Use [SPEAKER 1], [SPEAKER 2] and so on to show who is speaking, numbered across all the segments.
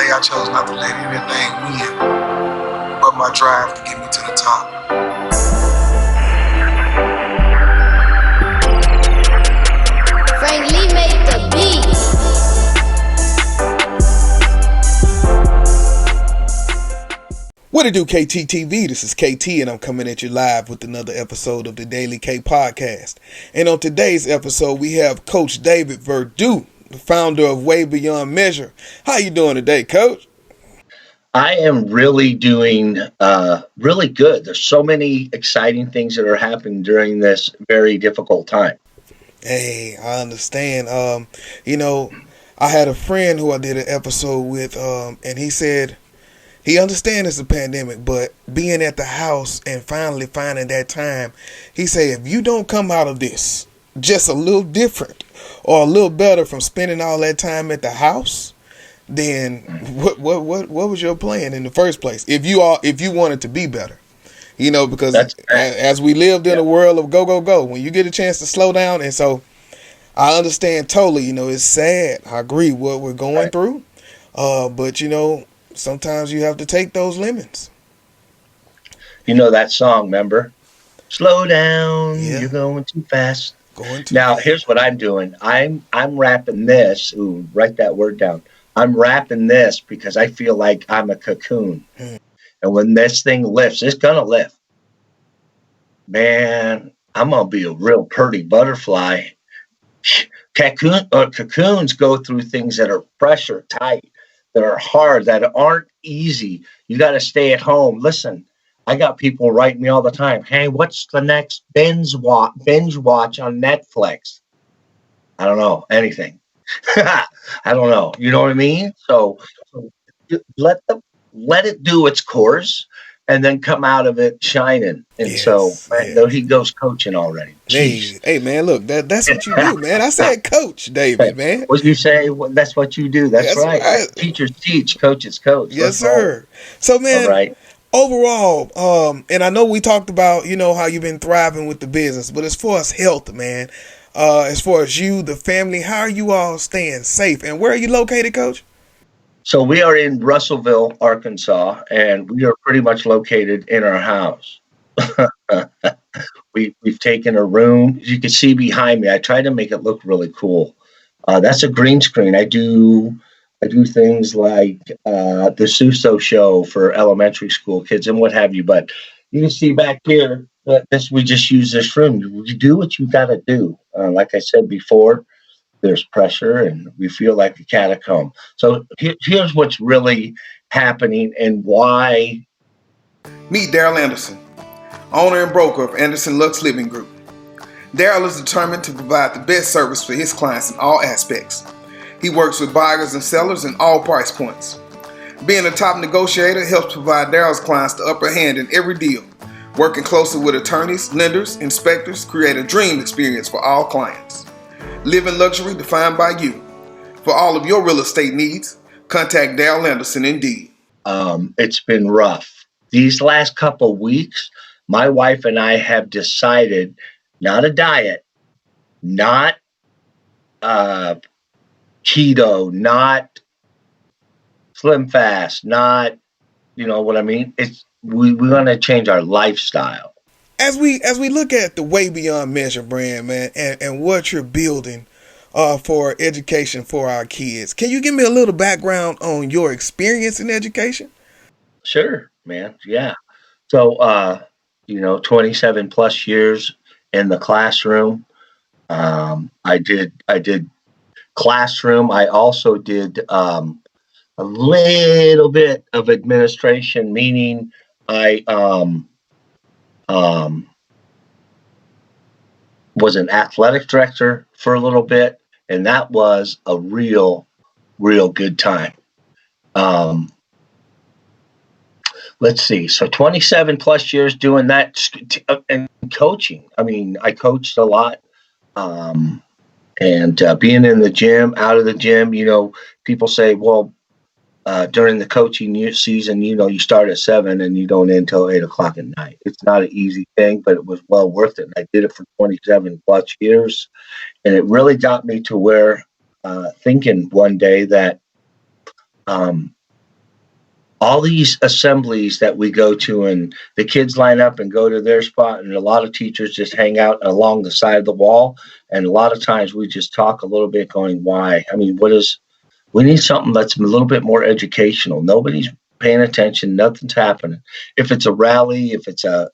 [SPEAKER 1] Today I chose not to let anything win, but my drive to get me to the top.
[SPEAKER 2] Frank Lee made the beat.
[SPEAKER 3] What it do, KTTV? This is KT, and I'm coming at you live with another episode of the Daily K Podcast. And on today's episode, we have Coach David Verdu, the founder of Way Beyond Measure. How you doing today, Coach?
[SPEAKER 4] I am really doing really good. There's so many exciting things that are happening during this very difficult time.
[SPEAKER 3] Hey, I understand. I had a friend who I did an episode with, and he said he understands it's a pandemic, but being at the house and finally finding that time, he said, if you don't come out of this just a little different or a little better from spending all that time at the house, then what was your plan in the first place? If you wanted to be better, because as we lived in a world of go, when you get a chance to slow down, and so I understand totally. It's sad. I agree what we're going through, but sometimes you have to take those lemons.
[SPEAKER 4] You know that song, remember? Slow down, You're going too fast. Now, here's what I'm doing. I'm wrapping this. Ooh, write that word down. I'm wrapping this because I feel like I'm a cocoon. And when this thing lifts, it's going to lift. Man, I'm going to be a real pretty butterfly. Cocoons go through things that are pressure tight, that are hard, that aren't easy. You got to stay at home. Listen, I got people writing me all the time. Hey, what's the next binge watch on Netflix? I don't know. Anything. I don't know. You know what I mean? So let it do its course and then come out of it shining. And there he goes coaching already.
[SPEAKER 3] Hey, man, look, that's what you do, man. I said coach, David, man.
[SPEAKER 4] What you say? That's what you do. That's right. Teachers teach, coaches coach.
[SPEAKER 3] Yes, sir. So, man, overall, and I know we talked about, how you've been thriving with the business, but as far as health, man, as far as you, the family, how are you all staying safe? And where are you located, Coach?
[SPEAKER 4] So we are in Russellville, Arkansas, and we are pretty much located in our house. We've taken a room. As you can see behind me, I try to make it look really cool. That's a green screen. I do things like the Suso show for elementary school kids and what have you. But you can see back here, we just use this room. You do what you got to do. Like I said before, there's pressure and we feel like a catacomb. So here's what's really happening and why.
[SPEAKER 1] Meet Daryl Anderson, owner and broker of Anderson Lux Living Group. Daryl is determined to provide the best service for his clients in all aspects. He works with buyers and sellers in all price points. Being a top negotiator helps provide Daryl's clients the upper hand in every deal. Working closely with attorneys, lenders, inspectors, create a dream experience for all clients. Live in luxury defined by you. For all of your real estate needs, contact Daryl Anderson Indeed.
[SPEAKER 4] It's been rough. These last couple weeks, my wife and I have decided not a diet, not keto, not slim fast, not, what I mean? We want to change our lifestyle.
[SPEAKER 3] As we look at the Way Beyond Measure brand, man, and what you're building for education for our kids, can you give me a little background on your experience in education?
[SPEAKER 4] Sure, man. Yeah. So, 27 plus years in the classroom. I did classroom. I also did a little bit of administration, meaning I was an athletic director for a little bit, and that was a real good time. Let's see. So 27 plus years doing that and coaching. I mean, I coached a lot, and being in the gym, out of the gym, people say, well, during the coaching season, you start at 7 and you don't end until 8 o'clock at night. It's not an easy thing, but it was well worth it. I did it for 27 plus years, and it really got me to where thinking one day that all these assemblies that we go to, and the kids line up and go to their spot, and a lot of teachers just hang out along the side of the wall, and a lot of times we just talk a little bit going, why? I mean, we need something that's a little bit more educational. Nobody's paying attention, nothing's happening. If it's a rally, if it's a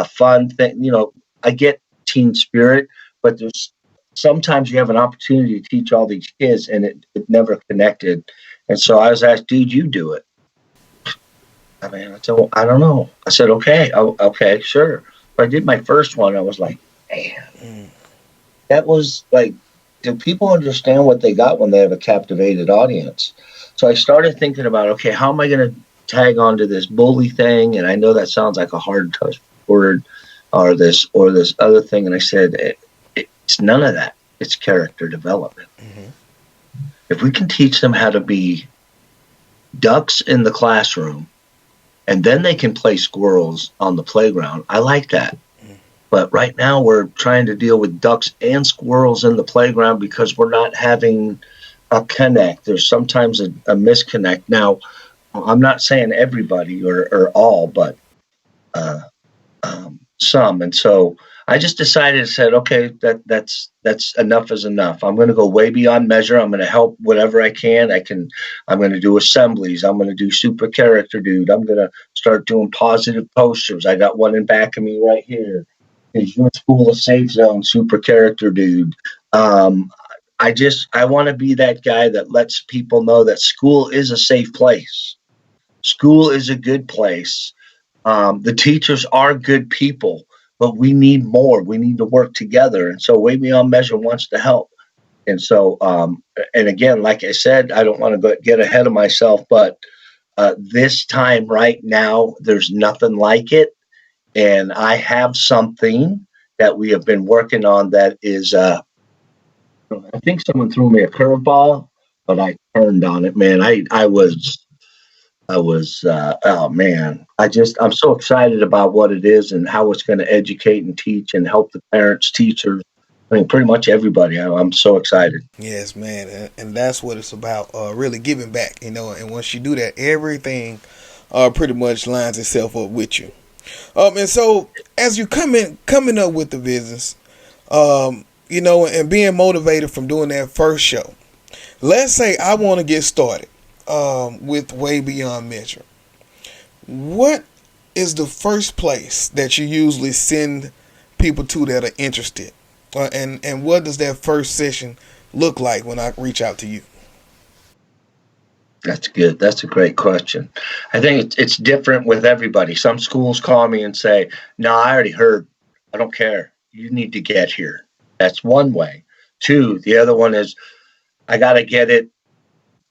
[SPEAKER 4] fun thing, I get team spirit, but there's sometimes you have an opportunity to teach all these kids, and it never connected. And so I was asked, dude, you do it. I mean, I said, well, I don't know. I said, okay, okay, sure. But I did my first one. I was like, man, that was like, do people understand what they got when they have a captivated audience? So I started thinking about, okay, how am I going to tag onto this bully thing? And I know that sounds like a hard touch word, or this other thing. And I said, it's none of that. It's character development. Mm-hmm. If we can teach them how to be ducks in the classroom, and then they can play squirrels on the playground, I like that. But right now we're trying to deal with ducks and squirrels in the playground because we're not having a connect. There's sometimes a misconnect. Now, I'm not saying everybody or all, but some. And so I just decided and said, okay, that's enough is enough. I'm going to go way beyond measure. I'm going to help whatever I can. I'm going to do assemblies. I'm going to do super character dude. I'm going to start doing positive posters. I got one in back of me right here. Is your school a safe zone? Super character dude. I want to be that guy that lets people know that school is a safe place. School is a good place. The teachers are good people, but we need more. We need to work together. And so Way Beyond Measure wants to help. And so, and again, like I said, I don't want to get ahead of myself, but this time right now, there's nothing like it. And I have something that we have been working on that is, I think someone threw me a curveball, but I turned on it, man. I was, oh man, I'm so excited about what it is and how it's going to educate and teach and help the parents, teachers. I mean, pretty much everybody. I'm so excited.
[SPEAKER 3] Yes, man. And that's what it's about, really giving back, and once you do that, everything pretty much lines itself up with you. And so as you coming up with the business, and being motivated from doing that first show, let's say I want to get started with Way Beyond Measure. What is the first place that you usually send people to that are interested? And what does that first session look like when I reach out to you?
[SPEAKER 4] That's good. That's a great question. I think it's different with everybody. Some schools call me and say, no, I already heard. I don't care. You need to get here. That's one way. Two, the other one is I got to get it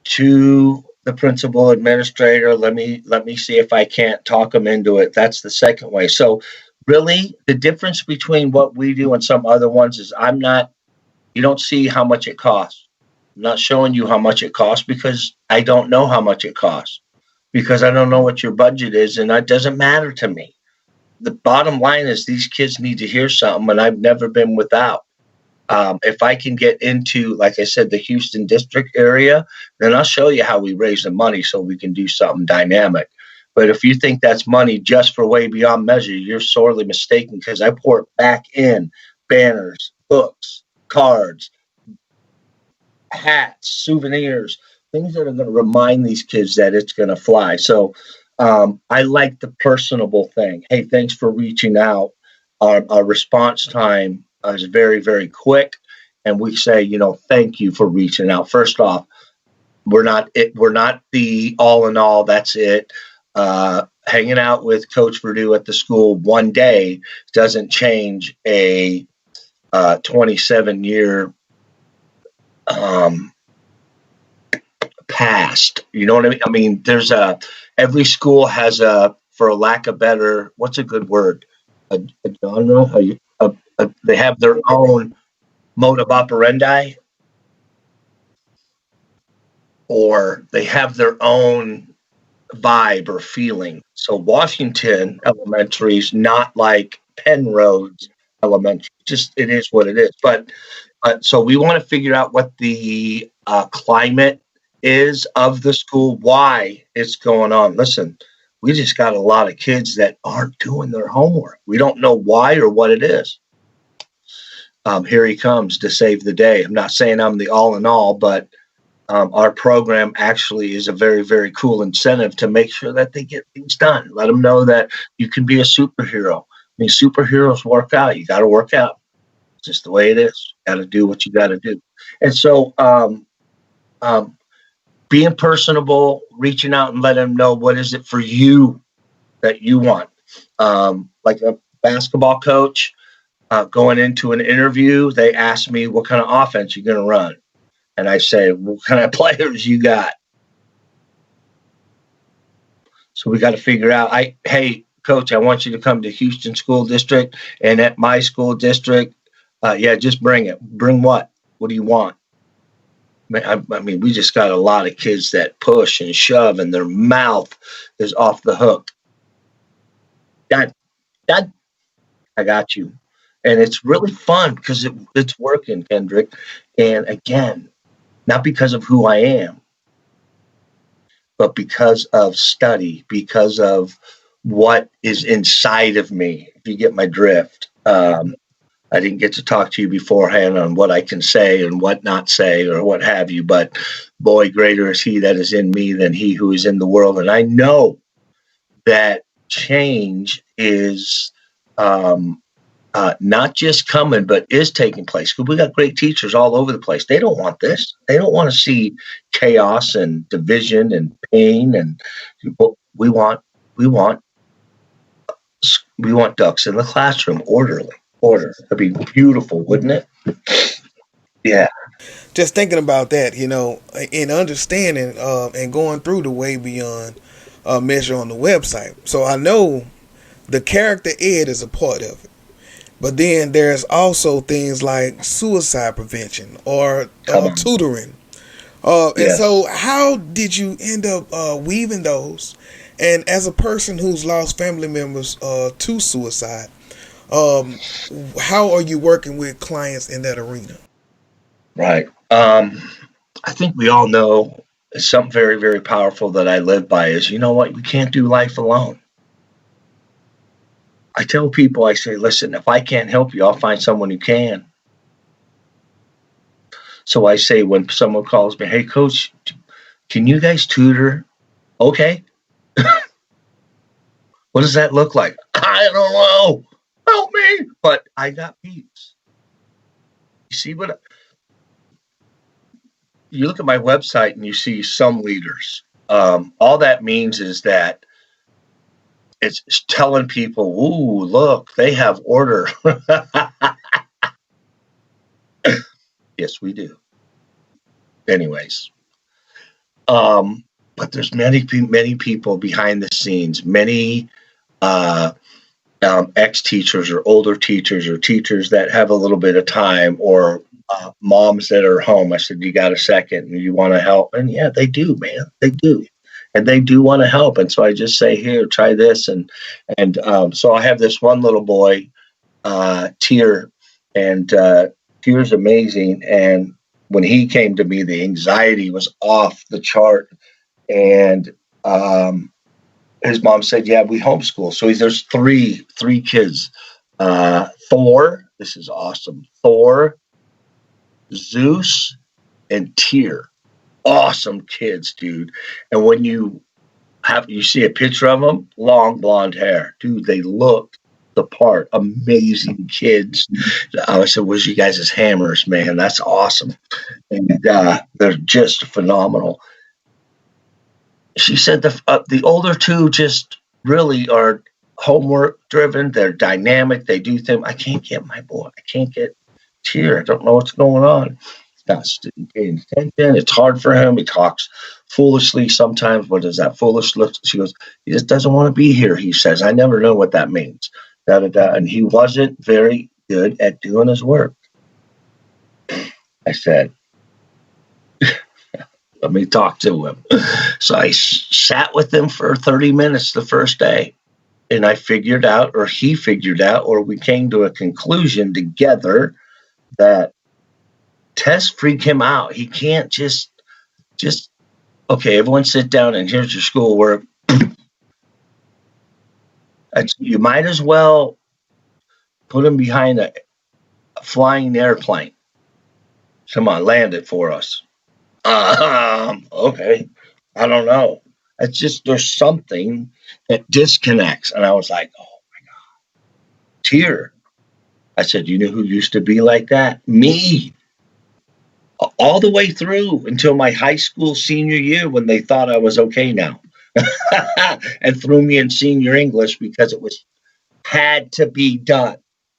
[SPEAKER 4] to the principal administrator. Let me see if I can't talk them into it. That's the second way. So really the difference between what we do and some other ones is you don't see how much it costs. I'm not showing you how much it costs because I don't know how much it costs, because I don't know what your budget is, and that doesn't matter to me. The bottom line is these kids need to hear something, and I've never been without. If I can get into, like I said, the Houston district area, then I'll show you how we raise the money so we can do something dynamic. But if you think that's money just for Way Beyond Measure, you're sorely mistaken, because I pour it back in banners, books, cards, hats, souvenirs, things that are going to remind these kids that it's going to fly. So I like the personable thing. Hey, thanks for reaching out. Our response time is very, very quick. And we say, thank you for reaching out. First off, we're not the all in all. That's it. Hanging out with Coach Verdu at the school one day doesn't change a 27-year past. You know what I mean? I mean, every school has for a lack of better, what's a good word? A genre? They have their own mode of operandi, or they have their own vibe or feeling. So Washington Elementary is not like Penrose Elementary. Just, it is what it is. But so we want to figure out what the climate is of the school, why it's going on. Listen, we just got a lot of kids that aren't doing their homework. We don't know why or what it is. Here he comes to save the day. I'm not saying I'm the all in all, but our program actually is a very, very cool incentive to make sure that they get things done. Let them know that you can be a superhero. I mean, superheroes work out. You got to work out. It's just the way it is. Got to do what you got to do. And so being personable, reaching out and letting them know what is it for you that you want. Like a basketball coach going into an interview, they ask me, what kind of offense you're going to run? And I say, what kind of players you got? So we got to figure out, hey, coach, I want you to come to Houston School District, and at my school district, just bring it. Bring what? What do you want? I mean, we just got a lot of kids that push and shove, and their mouth is off the hook. Dad, I got you. And it's really fun because it's working, Kendrick. And again, not because of who I am, but because of study, because of what is inside of me, if you get my drift. I didn't get to talk to you beforehand on what I can say and what not say or what have you, but boy, greater is he that is in me than he who is in the world. And I know that change is not just coming, but is taking place. Because we got great teachers all over the place. They don't want this. They don't want to see chaos and division and pain. And we want ducks in the classroom, order. That'd be beautiful, wouldn't it? Yeah.
[SPEAKER 3] Just thinking about that, in understanding and going through the Way Beyond measure on the website. So I know the character ed is a part of it. But then there's also things like suicide prevention or tutoring. And so how did you end up weaving those? And as a person who's lost family members to suicide, how are you working with clients in that arena?
[SPEAKER 4] Right. I think we all know something very, very powerful that I live by is, you know what? You can't do life alone. I tell people, I say, listen, if I can't help you, I'll find someone who can. So I say when someone calls me, hey, coach, can you guys tutor? Okay. What does that look like? I don't know. Help me. But I got peeps. You see what? You look at my website and you see some leaders. All that means is that it's telling people, ooh, look, they have order. Yes, we do. Anyways. But there's many people behind the scenes, many ex-teachers or older teachers or teachers that have a little bit of time or moms that are home. I said, you got a second and you want to help? And yeah, they do, man. They do. And they do want to help. And so I just say, here, try this. And so I have this one little boy, Tier, and Tier's amazing. And when he came to me, the anxiety was off the chart. And his mom said, yeah, we homeschool. So there's three kids. Thor, this is awesome. Thor, Zeus, and Tyr. Awesome kids, dude. And when you see a picture of them, long blonde hair, dude, they look the part. Amazing kids. I said, where's you guys' hammers, man? That's awesome. And they're just phenomenal. She said the older two just really are homework driven. They're dynamic. They do things. I can't get my boy. I can't get Tyr. I don't know what's going on. He's not paying attention. It's hard for him. He talks foolishly sometimes. What is that foolish look? She goes, he just doesn't want to be here. He says, I never know what that means. And he wasn't very good at doing his work. I said, let me talk to him. So I sat with him for 30 minutes the first day. And I figured out, or he figured out, or we came to a conclusion together that tests freak him out. He can't just okay, everyone sit down and here's your schoolwork. You might as well put them behind a flying airplane. Come on, land it for us. Okay. I don't know. It's just there's something that disconnects. And I was like, oh, tear. I said, you know who used to be like that? Me. All the way through until my high school senior year when they thought I was okay now. And threw me in senior English because it was had to be done.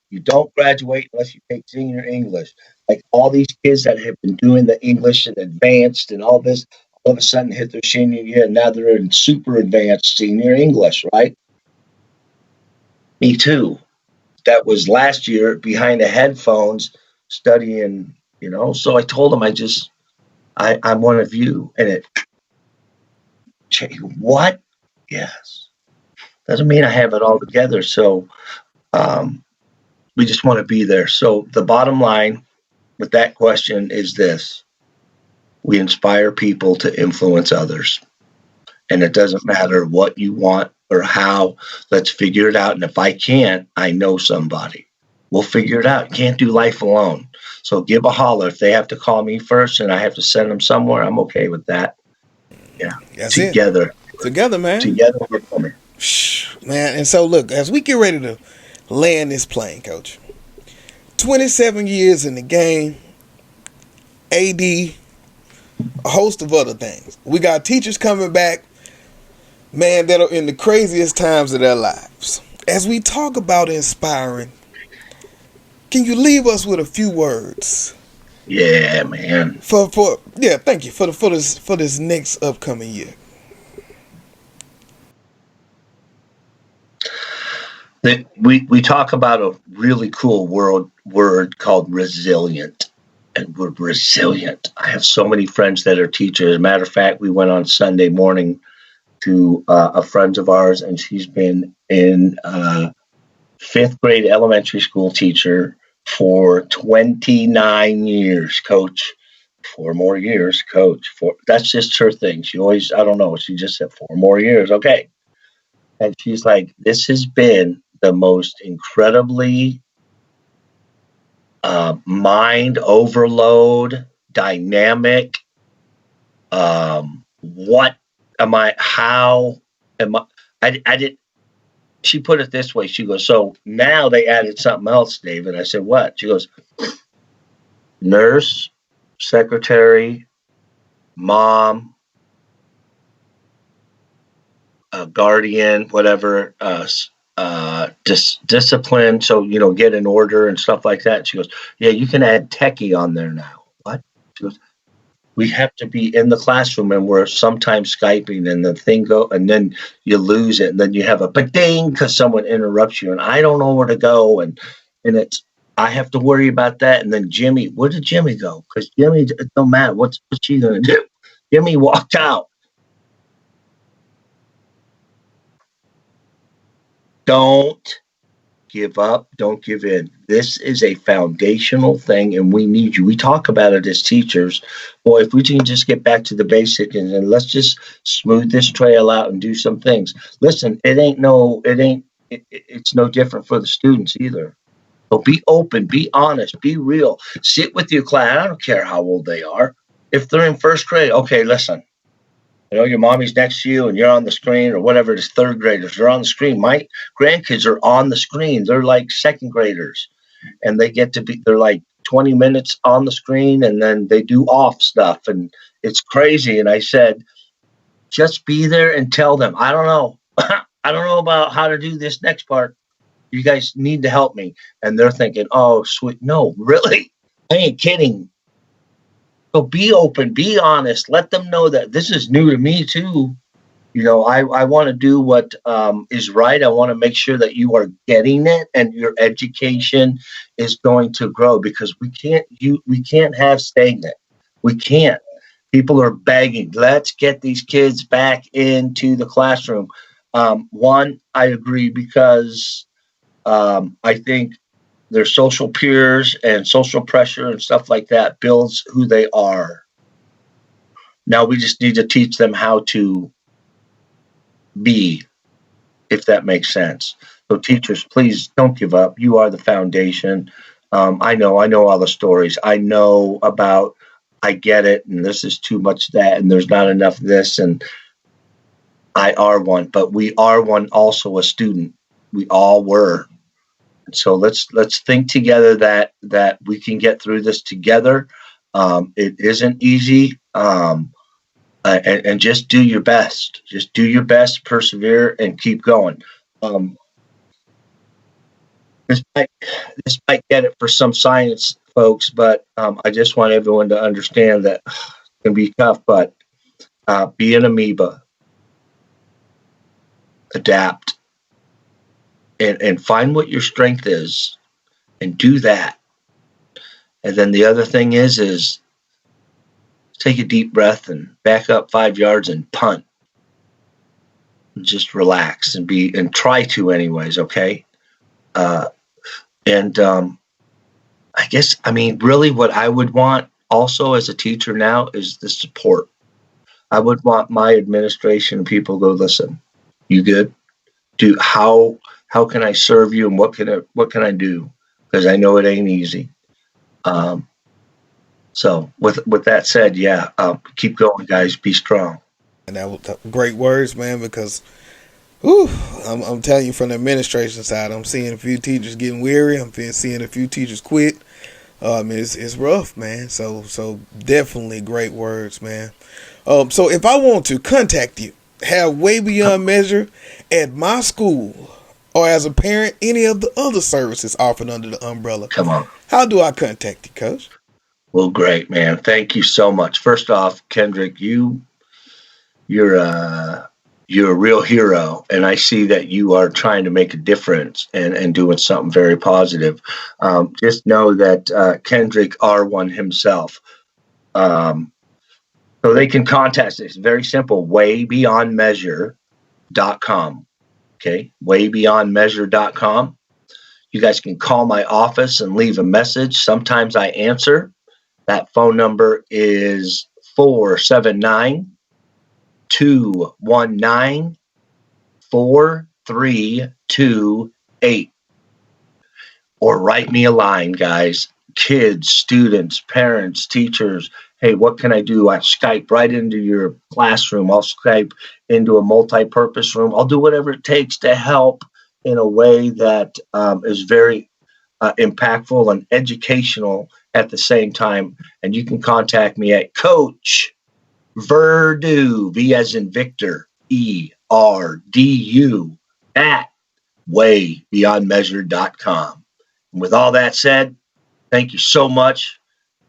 [SPEAKER 4] You don't graduate unless you take senior English. Like all these kids that have been doing the English and advanced and all this, all of a sudden hit their senior year and now they're in super advanced senior English, right? Me too. That was last year behind the headphones studying, So I told him I'm one of you. And it, what? Yes. Doesn't mean I have it all together. So we just want to be there. So the bottom line with that question is this. We inspire people to influence others. And it doesn't matter what you want or how. Let's figure it out. And if I can't, I know somebody. We'll figure it out. Can't do life alone. So give a holler. If they have to call me first and I have to send them somewhere, I'm okay with that. Yeah.
[SPEAKER 3] That's
[SPEAKER 4] Together.
[SPEAKER 3] it. Together, man.
[SPEAKER 4] Together we're coming.
[SPEAKER 3] Man, and so look, as we get ready to land this plane, Coach, 27 years in the game, AD, a host of other things. We got teachers coming back, man, that are in the craziest times of their lives. As we talk about inspiring, can you leave us with a few words?
[SPEAKER 4] Yeah, man.
[SPEAKER 3] Thank you for this next upcoming year.
[SPEAKER 4] We talk about a really cool word called resilient, and we're resilient. I have so many friends that are teachers. As a matter of fact, we went on Sunday morning to a friend of ours, and she's been in fifth grade elementary school teacher for 29 years, Coach. 4 more years, Coach. That's just her thing. She always, I don't know, she just said 4 more years. Okay. And she's like, this has been the most incredibly mind overload, dynamic. What am I? How am I did. She put it this way. She goes, so now they added something else, David. I said, what? She goes, nurse, secretary, mom, guardian, whatever, discipline. So, get in order and stuff like that. She goes, yeah, you can add techie on there now. What? She goes, we have to be in the classroom and we're sometimes Skyping and the thing and then you lose it. And then you have a ba-ding because someone interrupts you and I don't know where to go. And I have to worry about that. And then Jimmy, where did Jimmy go? Because Jimmy, it don't matter. What's she going to do? Jimmy walked out. Don't give up. Don't give in. This is a foundational thing, and we need you. We talk about it as teachers. Boy, if we can just get back to the basics and let's just smooth this trail out and do some things. Listen, it's no different for the students either. So be open, be honest, be real. Sit with your class. I don't care how old they are. If they're in first grade, okay, listen. Your mommy's next to you and you're on the screen or whatever it is, third graders, they're on the screen. My grandkids are on the screen. They're like second graders and they're like 20 minutes on the screen and then they do off stuff and it's crazy. And I said, just be there and tell them, I don't know. I don't know about how to do this next part. You guys need to help me. And they're thinking, oh, sweet. No, really? I ain't kidding. So be open, be honest. Let them know that this is new to me too. I want to do what is right. I want to make sure that you are getting it and your education is going to grow because we can't have stagnant. We can't. People are begging. Let's get these kids back into the classroom. One, I agree because I think their social peers and social pressure and stuff like that builds who they are. Now we just need to teach them how to be, if that makes sense. So teachers, please don't give up. You are the foundation. I know all the stories. I know about, I get it, and this is too much that, and there's not enough this, and I are one, but we are one also a student. We all were. So let's think together that we can get through this together. It isn't easy, and just do your best. Just do your best, persevere, and keep going. This might get it for some science folks, but I just want everyone to understand that it can be tough, but be an amoeba, adapt, and find what your strength is, and do that. And then the other thing is take a deep breath and back up 5 yards and punt. And just relax and try to anyways, okay? I guess, really what I would want also as a teacher now is the support. I would want my administration people to go, listen, you good? How can I serve you, and what can I do? Because I know it ain't easy. So with that said, keep going, guys. Be strong.
[SPEAKER 3] And that was great words, man, because whew, I'm telling you, from the administration side, I'm seeing a few teachers getting weary. I'm seeing a few teachers quit. It's rough, man. So definitely great words, man. So if I want to contact you, have Way Beyond Measure at my school, or as a parent, any of the other services offered under the umbrella,
[SPEAKER 4] Come on.
[SPEAKER 3] how do I contact you, Coach?
[SPEAKER 4] Well, great, man. Thank you so much. First off, Kendrick, you're a real hero, and I see that you are trying to make a difference and doing something very positive. Just know that Kendrick R1 himself. So they can contact us. It's very simple. waybeyondmeasure.com. Okay, waybeyondmeasure.com. You guys can call my office and leave a message. Sometimes I answer. That phone number is 479-219-4328. Or write me a line, guys. Kids, students, parents, teachers. Hey, what can I do? I Skype right into your classroom. I'll Skype into a multi-purpose room. I'll do whatever it takes to help in a way that is very impactful and educational at the same time. And you can contact me at Coach Verdu, V as in Victor, ERDU, at waybeyondmeasure.com. And with all that said, thank you so much,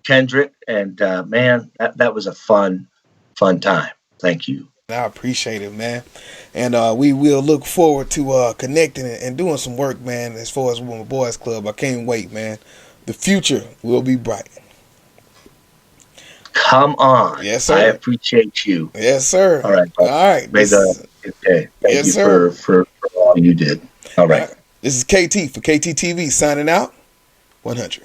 [SPEAKER 4] Kendrick. And man, that was a fun time. Thank you.
[SPEAKER 3] I appreciate it, man. And we will look forward to connecting and doing some work, man, as far as with my boys club. I can't wait, man. The future will be bright.
[SPEAKER 4] Come on.
[SPEAKER 3] Yes, sir.
[SPEAKER 4] I appreciate you.
[SPEAKER 3] Yes, sir.
[SPEAKER 4] All right.
[SPEAKER 3] All right.
[SPEAKER 4] May the good day. Thank
[SPEAKER 3] yes,
[SPEAKER 4] you
[SPEAKER 3] sir.
[SPEAKER 4] For all you did. All right.
[SPEAKER 3] This is KT for KT TV signing out. 100.